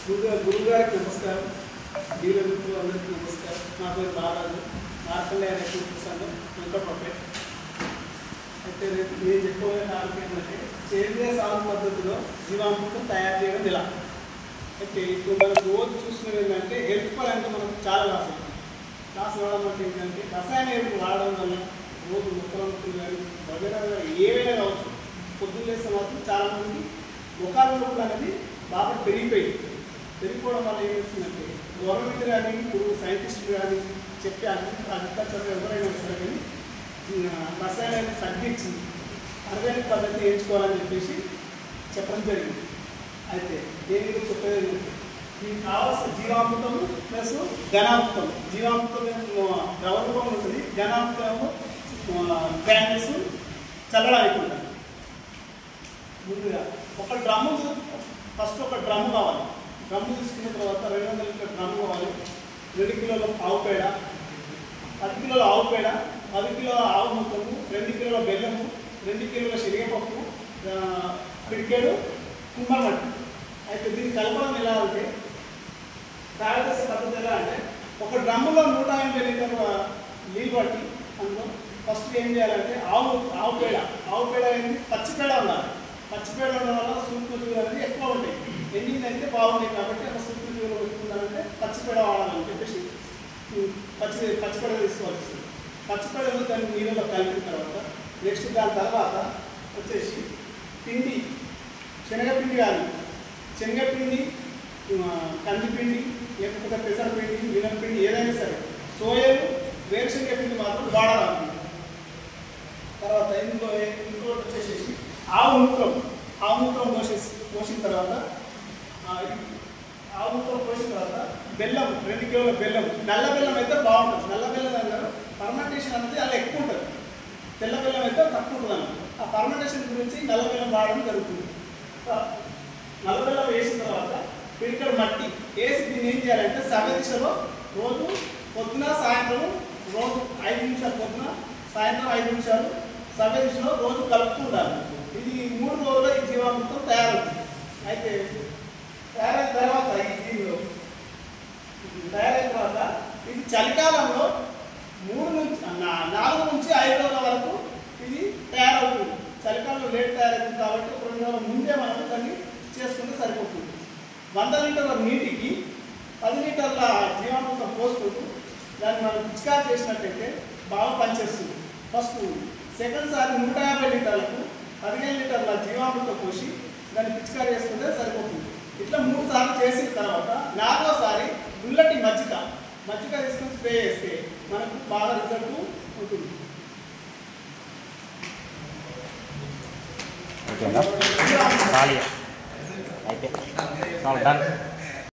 గురుగారికి నమస్కారం, డీలర్ మిత్రులందరికీ నమస్కారం. నా పేరు బాలాజీ, మార్కండేయ రైతు సంఘం వెంకటపట్టే. అయితే నేను చెప్పబోయే టాపిక్ ఏంటంటే సేంద్రియ సాగు పద్ధతిలో జీవామృతం తయారు చేయడం ఎలా. అయితే ఇప్పుడు మనం రోజు చూస్తున్నది ఏంటంటే హెల్త్ పరంగా మనకు చాలా లాస్ అవ్వడం అంటే ఏంటంటే రసాయన ఎరువులు వాడడం వల్ల రోజు ముక్కలు కానీ వగేరా ఏవైనా కావచ్చు. పొద్దున్న లేస్తే మాత్రం చాలామంది ముఖాల నొప్పులు అనేది బాగా పెరిగిపోవడం వల్ల ఏమవుతుందంటే గవర్నమెంట్ కానీ ఇప్పుడు సైంటిస్టులు కానీ చెప్పి అగ్రికల్చర్ ఎవరైనా సరే కానీ రసాయనాన్ని తగ్గించి ఆర్గానిక్ పద్ధతి ఎంచుకోవాలని చెప్పేసి చెప్పడం జరిగింది. అయితే నేను చెప్పేది మీకు కావాల్సిన జీవామృతం ప్లస్ ఘనామృతం. జీవామృతం ద్రవ రూపంలో ఉంటుంది, ఘనామృతం గ్రాన్యూల్స్ చల్లడానికి ఉంటుంది. ముందుగా ఒక డ్రమ్ము ఫస్ట్ ఒక డ్రమ్ము కావాలి. డ్రమ్ము తీసుకున్న తర్వాత 200 లీటర్ డ్రమ్ము కావాలి. 2 కిలోల ఆవు పేడ, 10 కిలోల ఆవు పేడ, 10 కిలోల ఆవు ముక్కము, 2 కిలోల బెల్లము, 2 కిలోల శనగపప్పు, పిడికేడు కుంభమట్టి. అయితే దీన్ని కలపడం ఎలా అంటే తయారు చేసే పద్ధతి ఎలా అంటే ఒక డ్రమ్ములో 180 లీటర్ల నీళ్ళు పట్టి అందులో ఫస్ట్ ఏం చేయాలంటే ఆవు పేడ ఏంటి పచ్చి పేడ ఉండాలి. పచ్చి పేడ ఉండడం వల్ల సూక్ష్మజీవులు అనేది ఎక్కువ ఉంటాయి. ఎండింగ్ బాగుంటాయి కాబట్టి అక్కడ సూక్ష్మజీవులు పెట్టుకుంటారంటే పచ్చి పేడ వాడాలని చెప్పేసి పచ్చిపేడ తీసుకోవచ్చు. పచ్చిపేడలో దాన్ని నీళ్ళలో కలిపిన తర్వాత నెక్స్ట్ దాని తర్వాత వచ్చేసి పిండి, శనగపిండి కానీ శనగపిండి, కందిపిండి, లేకపోతే పెసరపిండి, మినపిండి ఏదైనా సరే, సోయలు, వేరుశనగ పిండి మాత్రం వాడాలి. తర్వాత ఇంకోటి వచ్చేసి ఆవు మూత్రం పోసిన తర్వాత బెల్లం, 2 కిలోల బెల్లం. నల్ల బెల్లం అయితే బాగుంటుంది. నల్ల బెల్లం అన్నారు ఫర్మెంటేషన్ అనేది అలా ఎక్కువ ఉంటుంది. తెల్ల బెల్లం అయితే తక్కువ ఉంటుంది అన్నమాట. ఆ ఫర్మెంటేషన్ గురించి నల్ల బెల్లం వాడడం జరుగుతుంది. నల్ల బెల్లం వేసిన తర్వాత పిడికెడు మట్టి వేసి దీన్ని ఏం చేయాలంటే సవ్య దిశలో రోజు పొద్దున సాయంత్రం రోజు 5 నిమిషాలు, పొద్దున సాయంత్రం 5 నిమిషాలు సవ్య దిశలో రోజు కలుపుతూ ఉండాలి. ఇది 3 రోజుల్లో ఈ జీవామృతం తయారవుతుంది. అయితే తయారైన తర్వాత ఇది చలికాలంలో 4 నుంచి 5 రోజుల వరకు ఇది తయారవుతుంది. చలికాలంలో లేట్ తయారవుతుంది కాబట్టి 2 రోజుల ముందే మనం దాన్ని చేసుకుంటే సరిపోతుంది. 100 లీటర్ల నీటికి 10 లీటర్ల జీవామృతం పోసుకుంటూ దాన్ని మనం పిచికారి చేసినట్టయితే బాగా పనిచేస్తుంది. ఫస్ట్ సెకండ్ సారి 150 లీటర్లకు 15 లీటర్ల జీవామృతం పోసి దాన్ని పిచికారి చేసుకుంటే సరిపోతుంది. ఇట్లా 3 సార్లు చేసిన తర్వాత 4వసారి గుల్లటి మజ్జిగ తీసుకుని స్ప్రే చేస్తే మనకు బాగా రిజల్ట్ ఉంటుంది. ఓకేనా?